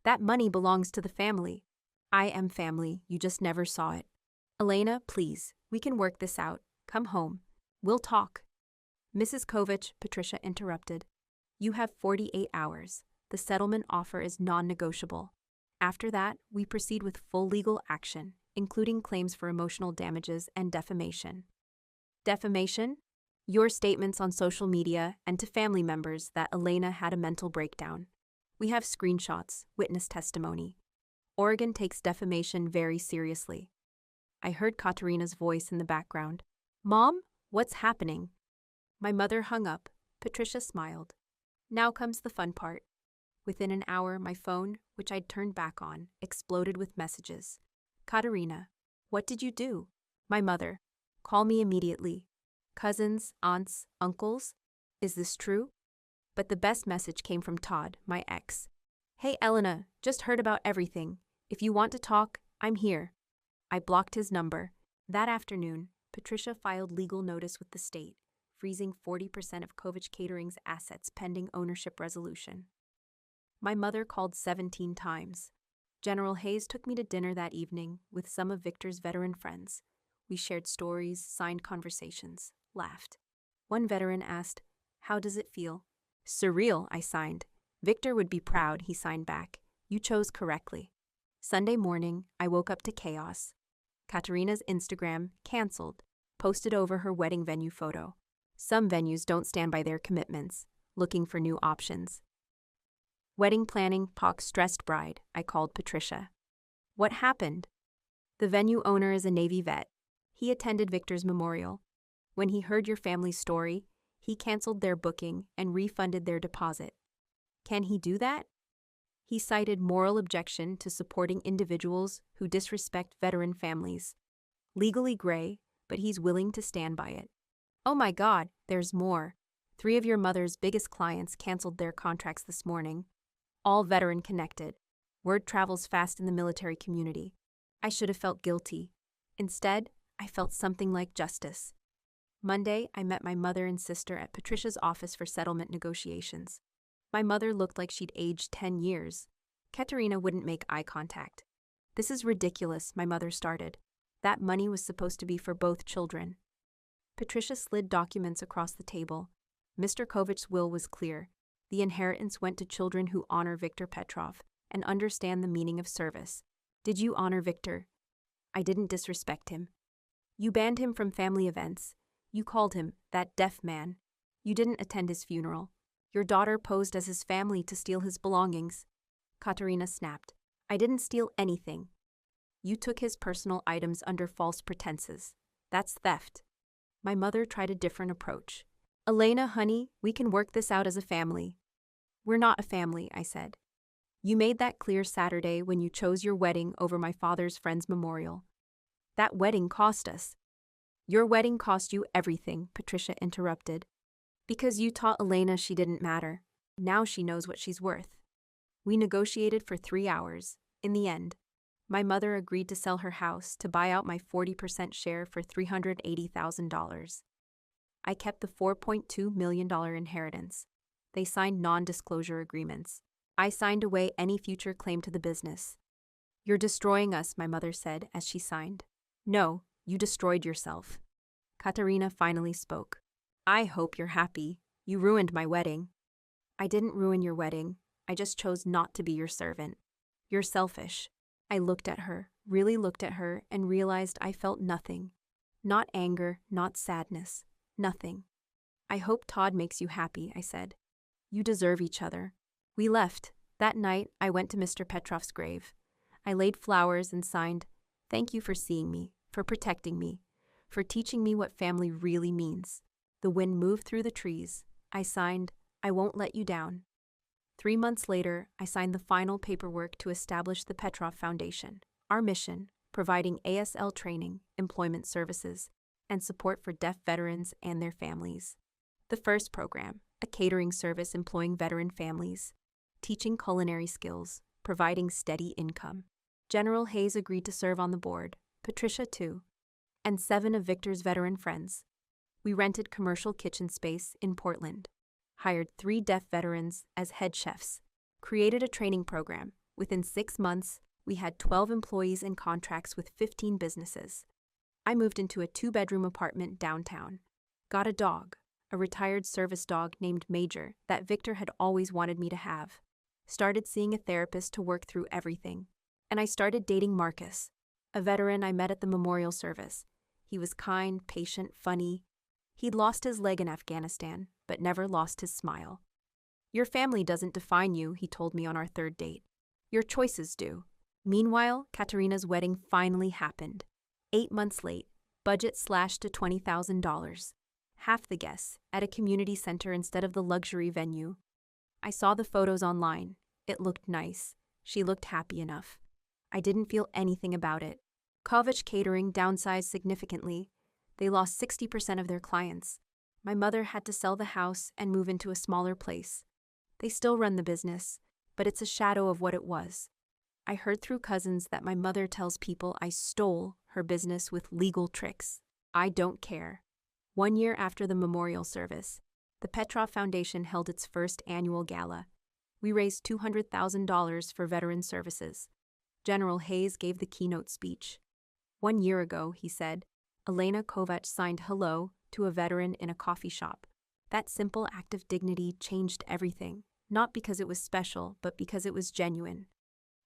That money belongs to the family. I am family, you just never saw it. Elena, please, we can work this out. Come home. We'll talk. Mrs. Kovač, Patricia interrupted. You have 48 hours. The settlement offer is non-negotiable. After that, we proceed with full legal action, including claims for emotional damages and defamation. Defamation? Your statements on social media and to family members that Elena had a mental breakdown. We have screenshots, witness testimony. Oregon takes defamation very seriously. I heard Katerina's voice in the background. Mom, what's happening? My mother hung up. Patricia smiled. Now comes the fun part. Within an hour, my phone, which I'd turned back on, exploded with messages. Katerina, what did you do? My mother, call me immediately. Cousins, aunts, uncles, is this true? But the best message came from Todd, my ex. Hey Elena, just heard about everything. If you want to talk, I'm here. I blocked his number. That afternoon, Patricia filed legal notice with the state, freezing 40% of Kovač Catering's assets pending ownership resolution. My mother called 17 times. General Hayes took me to dinner that evening with some of Victor's veteran friends. We shared stories, signed conversations, laughed. One veteran asked, "How does it feel?" "Surreal," I signed. "Victor would be proud," he signed back. "You chose correctly." Sunday morning, I woke up to chaos. Katerina's Instagram, canceled, posted over her wedding venue photo. Some venues don't stand by their commitments, looking for new options. Wedding planning, POC stressed bride, I called Patricia. What happened? The venue owner is a Navy vet. He attended Victor's memorial. When he heard your family's story, he canceled their booking and refunded their deposit. Can he do that? He cited moral objection to supporting individuals who disrespect veteran families. Legally gray, but he's willing to stand by it. Oh my God, there's more. 3 of your mother's biggest clients canceled their contracts this morning. All veteran connected. Word travels fast in the military community. I should have felt guilty. Instead, I felt something like justice. Monday, I met my mother and sister at Patricia's office for settlement negotiations. My mother looked like she'd aged 10 years. Katerina wouldn't make eye contact. This is ridiculous, my mother started. That money was supposed to be for both children. Patricia slid documents across the table. Mr. Kovač's will was clear. The inheritance went to children who honor Victor Petrov and understand the meaning of service. Did you honor Victor? I didn't disrespect him. You banned him from family events. You called him that deaf man. You didn't attend his funeral. Your daughter posed as his family to steal his belongings. Katerina snapped. I didn't steal anything. You took his personal items under false pretenses. That's theft. My mother tried a different approach. Elena, honey, we can work this out as a family. We're not a family, I said. You made that clear Saturday when you chose your wedding over my father's friend's memorial. That wedding cost us. Your wedding cost you everything, Patricia interrupted. Because you taught Elena she didn't matter. Now she knows what she's worth. We negotiated for 3 hours. In the end, my mother agreed to sell her house to buy out my 40% share for $380,000. I kept the $4.2 million inheritance. They signed non-disclosure agreements. I signed away any future claim to the business. You're destroying us, my mother said as she signed. No, you destroyed yourself. Katerina finally spoke. I hope you're happy. You ruined my wedding. I didn't ruin your wedding. I just chose not to be your servant. You're selfish. I looked at her, really looked at her, and realized I felt nothing. Not anger, not sadness. Nothing. I hope Todd makes you happy, I said. You deserve each other. We left. That night, I went to Mr. Petrov's grave. I laid flowers and signed, "Thank you for seeing me, for protecting me, for teaching me what family really means." The wind moved through the trees. I signed, "I won't let you down." 3 months later, I signed the final paperwork to establish the Petrov Foundation. Our mission, providing ASL training, employment services, and support for deaf veterans and their families. The first program, a catering service employing veteran families, teaching culinary skills, providing steady income. General Hayes agreed to serve on the board, Patricia too, and 7 of Victor's veteran friends. We rented commercial kitchen space in Portland, hired 3 deaf veterans as head chefs, created a training program. Within 6 months, we had 12 employees and contracts with 15 businesses. I moved into a 2-bedroom apartment downtown. Got a dog, a retired service dog named Major that Victor had always wanted me to have. Started seeing a therapist to work through everything. And I started dating Marcus, a veteran I met at the memorial service. He was kind, patient, funny. He'd lost his leg in Afghanistan, but never lost his smile. "Your family doesn't define you," he told me on our 3rd date. "Your choices do." Meanwhile, Katerina's wedding finally happened. 8 months late, budget slashed to $20,000. Half the guests, at a community center instead of the luxury venue. I saw the photos online. It looked nice. She looked happy enough. I didn't feel anything about it. Kovač Catering downsized significantly. They lost 60% of their clients. My mother had to sell the house and move into a smaller place. They still run the business, but it's a shadow of what it was. I heard through cousins that my mother tells people I stole her business with legal tricks. I don't care. 1 year after the memorial service, the Petrov Foundation held its first annual gala. We raised $200,000 for veteran services. General Hayes gave the keynote speech. 1 year ago, he said, Elena Kovač signed hello to a veteran in a coffee shop. That simple act of dignity changed everything, not because it was special, but because it was genuine.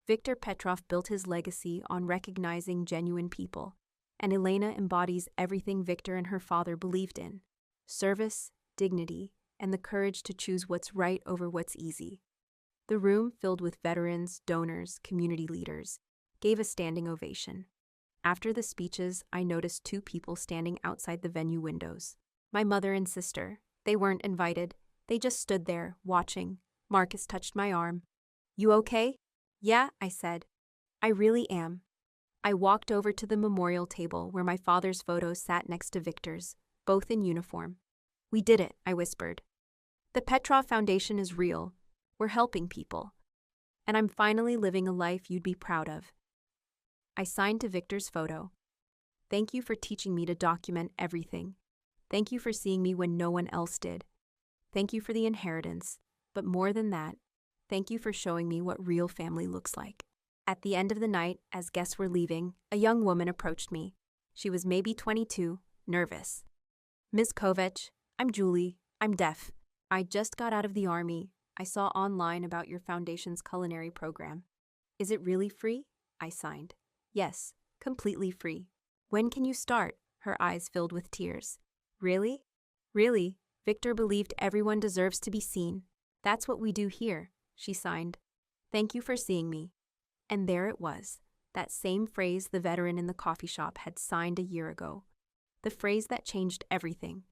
Viktor Petrov built his legacy on recognizing genuine people, and Elena embodies everything Viktor and her father believed in: service, dignity, and the courage to choose what's right over what's easy. The room, filled with veterans, donors, community leaders, gave a standing ovation. After the speeches, I noticed 2 people standing outside the venue windows. My mother and sister. They weren't invited. They just stood there, watching. Marcus touched my arm. "You okay?" "Yeah," I said. "I really am." I walked over to the memorial table where my father's photo sat next to Victor's, both in uniform. "We did it," I whispered. "The Petrov Foundation is real. We're helping people. And I'm finally living a life you'd be proud of." I signed to Victor's photo. "Thank you for teaching me to document everything. Thank you for seeing me when no one else did. Thank you for the inheritance. But more than that, thank you for showing me what real family looks like." At the end of the night, as guests were leaving, a young woman approached me. She was maybe 22, nervous. "Ms. Kovač, I'm Julie. I'm deaf. I just got out of the army. I saw online about your foundation's culinary program. Is it really free?" I signed. "Yes, completely free." "When can you start?" Her eyes filled with tears. "Really?" "Really. Victor believed everyone deserves to be seen. That's what we do here," she signed. "Thank you for seeing me." And there it was, that same phrase the veteran in the coffee shop had signed a year ago. The phrase that changed everything.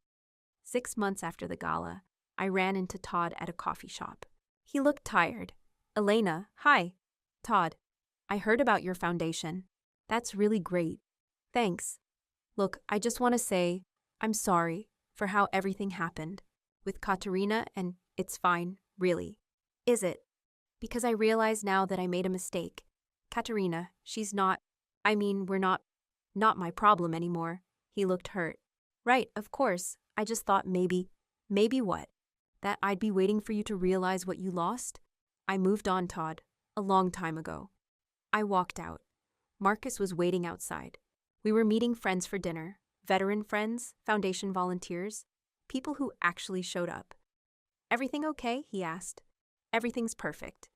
6 months after the gala, I ran into Todd at a coffee shop. He looked tired. "Elena, hi." "Todd, I heard about your foundation. That's really great. Thanks. Look, I just want to say, I'm sorry for how everything happened with Katerina, and it's fine, really." "Is it?" "Because I realize now that I made a mistake. Katerina, she's not, we're not my problem anymore." He looked hurt. "Right, of course. I just thought maybe." "Maybe what? That I'd be waiting for you to realize what you lost?" "I moved on, Todd, a long time ago." I walked out. Marcus was waiting outside. We were meeting friends for dinner. Veteran friends, foundation volunteers, people who actually showed up. "Everything okay?" he asked. "Everything's perfect."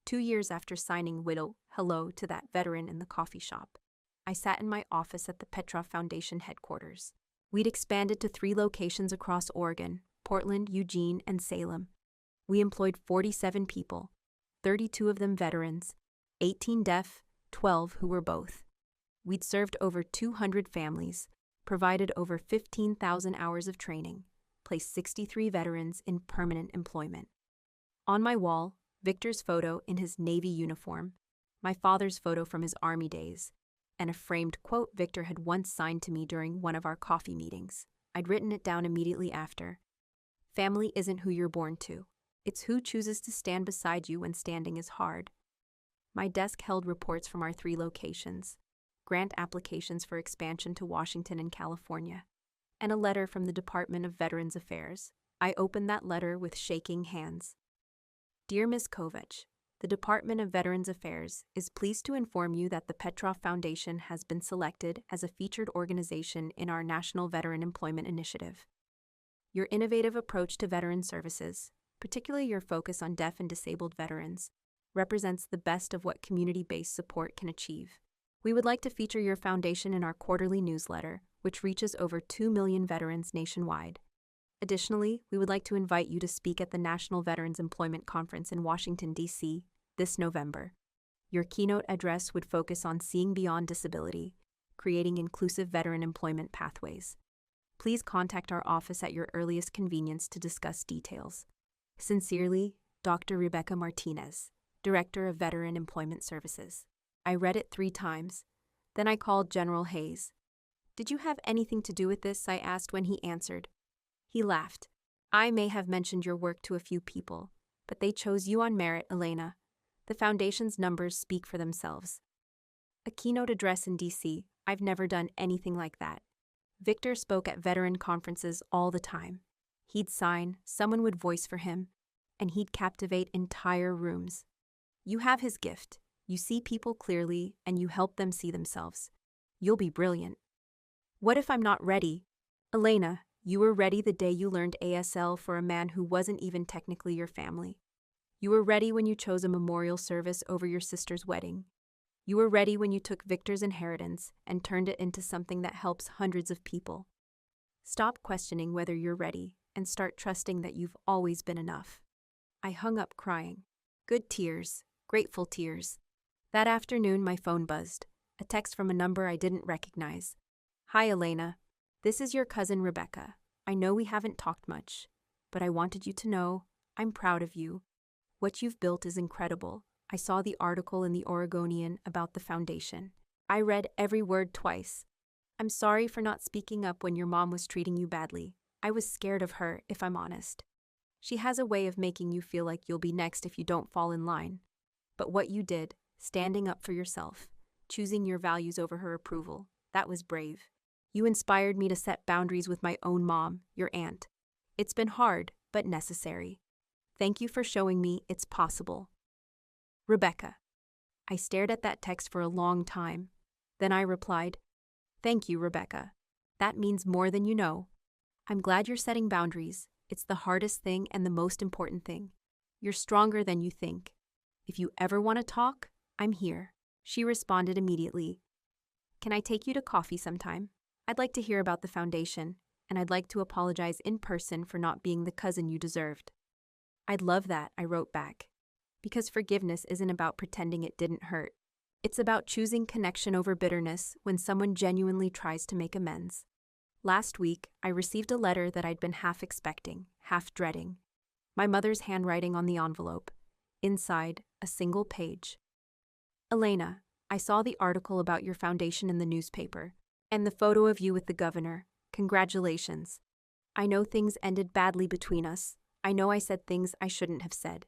2 years after signing hello to that veteran in the coffee shop, I sat in my office at the Petrov Foundation headquarters. We'd expanded to 3 locations across Oregon: Portland, Eugene, and Salem. We employed 47 people, 32 of them veterans, 18 deaf, 12 who were both. We'd served over 200 families, provided over 15,000 hours of training, placed 63 veterans in permanent employment. On my wall, Victor's photo in his Navy uniform, my father's photo from his Army days, and a framed quote Victor had once signed to me during one of our coffee meetings. I'd written it down immediately after. "Family isn't who you're born to. It's who chooses to stand beside you when standing is hard." My desk held reports from our 3 locations, grant applications for expansion to Washington and California, and a letter from the Department of Veterans Affairs. I opened that letter with shaking hands. Dear Ms. Kovač, the Department of Veterans Affairs is pleased to inform you that the Petrov Foundation has been selected as a featured organization in our National Veteran Employment Initiative. Your innovative approach to veteran services, particularly your focus on deaf and disabled veterans, represents the best of what community-based support can achieve. We would like to feature your foundation in our quarterly newsletter, which reaches over 2 million veterans nationwide. Additionally, we would like to invite you to speak at the National Veterans Employment Conference in Washington, D.C. this November. Your keynote address would focus on seeing beyond disability, creating inclusive veteran employment pathways. Please contact our office at your earliest convenience to discuss details. Sincerely, Dr. Rebecca Martinez, Director of Veteran Employment Services. I read it 3 times. Then I called General Hayes. Did you have anything to do with this? I asked when he answered. He laughed. I may have mentioned your work to a few people, but they chose you on merit, Elena. The Foundation's numbers speak for themselves. A keynote address in D.C., I've never done anything like that. Victor spoke at veteran conferences all the time. He'd sign, someone would voice for him, and he'd captivate entire rooms. You have his gift. You see people clearly, and you help them see themselves. You'll be brilliant. What if I'm not ready? Elena, you were ready the day you learned ASL for a man who wasn't even technically your family. You were ready when you chose a memorial service over your sister's wedding. You were ready when you took Victor's inheritance and turned it into something that helps hundreds of people. Stop questioning whether you're ready and start trusting that you've always been enough. I hung up crying. Good tears, grateful tears. That afternoon, my phone buzzed. A text from a number I didn't recognize. Hi, Elena. This is your cousin Rebecca. I know we haven't talked much, but I wanted you to know I'm proud of you. What you've built is incredible. I saw the article in the Oregonian about the foundation. I read every word twice. I'm sorry for not speaking up when your mom was treating you badly. I was scared of her, if I'm honest. She has a way of making you feel like you'll be next if you don't fall in line. But what you did, standing up for yourself, choosing your values over her approval, that was brave. You inspired me to set boundaries with my own mom, your aunt. It's been hard, but necessary. Thank you for showing me it's possible. Rebecca. I stared at that text for a long time. Then I replied, Thank you, Rebecca. That means more than you know. I'm glad you're setting boundaries. It's the hardest thing and the most important thing. You're stronger than you think. If you ever want to talk, I'm here. She responded immediately. Can I take you to coffee sometime? I'd like to hear about the foundation, and I'd like to apologize in person for not being the cousin you deserved. I'd love that, I wrote back. Because forgiveness isn't about pretending it didn't hurt. It's about choosing connection over bitterness when someone genuinely tries to make amends. Last week, I received a letter that I'd been half expecting, half dreading. My mother's handwriting on the envelope. Inside, a single page. Elena, I saw the article about your foundation in the newspaper, and the photo of you with the governor. Congratulations. I know things ended badly between us. I know I said things I shouldn't have said.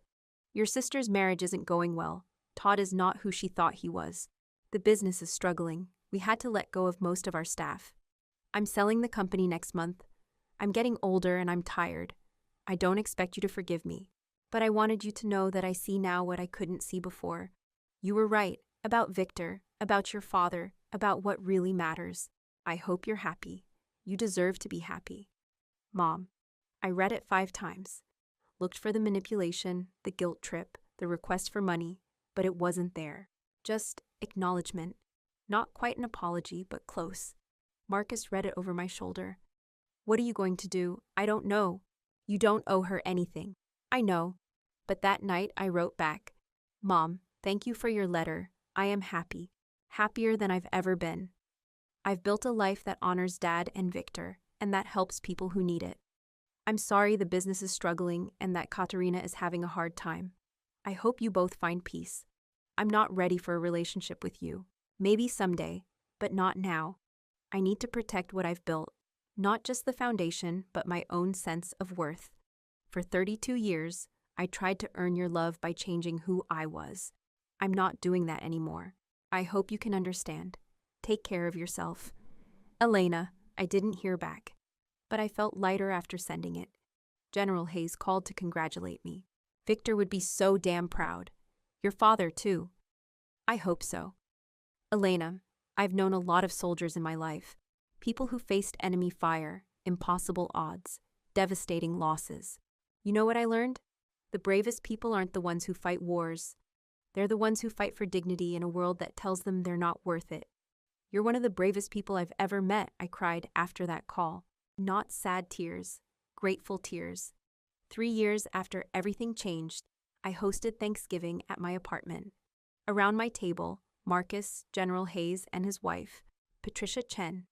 Your sister's marriage isn't going well. Todd is not who she thought he was. The business is struggling. We had to let go of most of our staff. I'm selling the company next month. I'm getting older and I'm tired. I don't expect you to forgive me, but I wanted you to know that I see now what I couldn't see before. You were right about Victor, about your father, about what really matters. I hope you're happy. You deserve to be happy. Mom. I read it 5 times. Looked for the manipulation, the guilt trip, the request for money, but it wasn't there. Just acknowledgement. Not quite an apology, but close. Marcus read it over my shoulder. What are you going to do? I don't know. You don't owe her anything. I know. But that night I wrote back, Mom, thank you for your letter. I am happy. Happier than I've ever been. I've built a life that honors Dad and Victor, and that helps people who need it. I'm sorry the business is struggling and that Katerina is having a hard time. I hope you both find peace. I'm not ready for a relationship with you. Maybe someday, but not now. I need to protect what I've built, not just the foundation, but my own sense of worth. For 32 years, I tried to earn your love by changing who I was. I'm not doing that anymore. I hope you can understand. Take care of yourself. Elena, I didn't hear back. but I felt lighter after sending it. General Hayes called to congratulate me. Victor would be so damn proud. Your father, too. I hope so. Elena, I've known a lot of soldiers in my life. People who faced enemy fire, impossible odds, devastating losses. You know what I learned? The bravest people aren't the ones who fight wars. They're the ones who fight for dignity in a world that tells them they're not worth it. You're one of the bravest people I've ever met, I cried after that call. Not sad tears, grateful tears. 3 years after everything changed, I hosted Thanksgiving at my apartment. Around my table, Marcus, General Hayes, and his wife, Patricia Chen,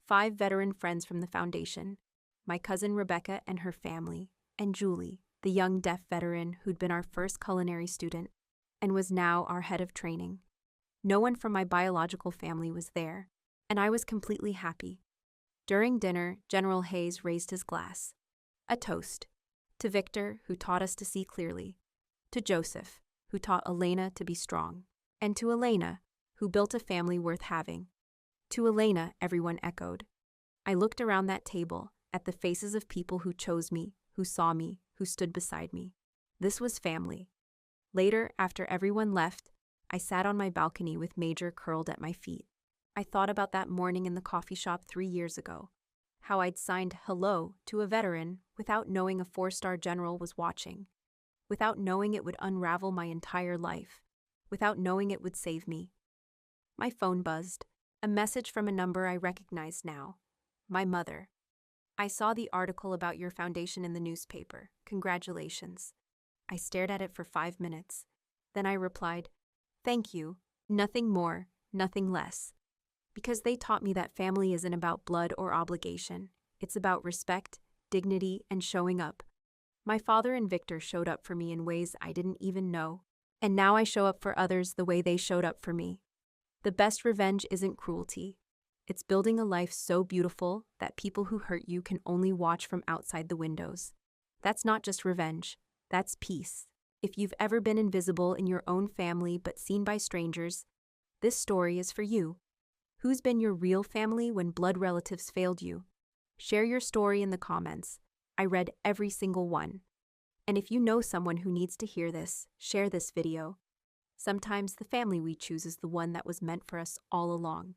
5 veteran friends from the foundation, my cousin Rebecca and her family, and Julie, the young deaf veteran who'd been our first culinary student and was now our head of training. No one from my biological family was there, and I was completely happy. During dinner, General Hayes raised his glass. A toast. To Victor, who taught us to see clearly. To Joseph, who taught Elena to be strong. And to Elena, who built a family worth having. To Elena, everyone echoed. I looked around that table, at the faces of people who chose me, who saw me, who stood beside me. This was family. Later, after everyone left, I sat on my balcony with Major curled at my feet. I thought about that morning in the coffee shop 3 years ago, how I'd signed hello to a veteran without knowing a 4-star general was watching, without knowing it would unravel my entire life, without knowing it would save me. My phone buzzed, a message from a number I recognized now, my mother. I saw the article about your foundation in the newspaper. Congratulations. I stared at it for 5 minutes. Then I replied, thank you, nothing more, nothing less. Because they taught me that family isn't about blood or obligation. It's about respect, dignity, and showing up. My father and Victor showed up for me in ways I didn't even know. And now I show up for others the way they showed up for me. The best revenge isn't cruelty. It's building a life so beautiful that people who hurt you can only watch from outside the windows. That's not just revenge. That's peace. If you've ever been invisible in your own family but seen by strangers, this story is for you. Who's been your real family when blood relatives failed you? Share your story in the comments. I read every single one. And if you know someone who needs to hear this, share this video. Sometimes the family we choose is the one that was meant for us all along.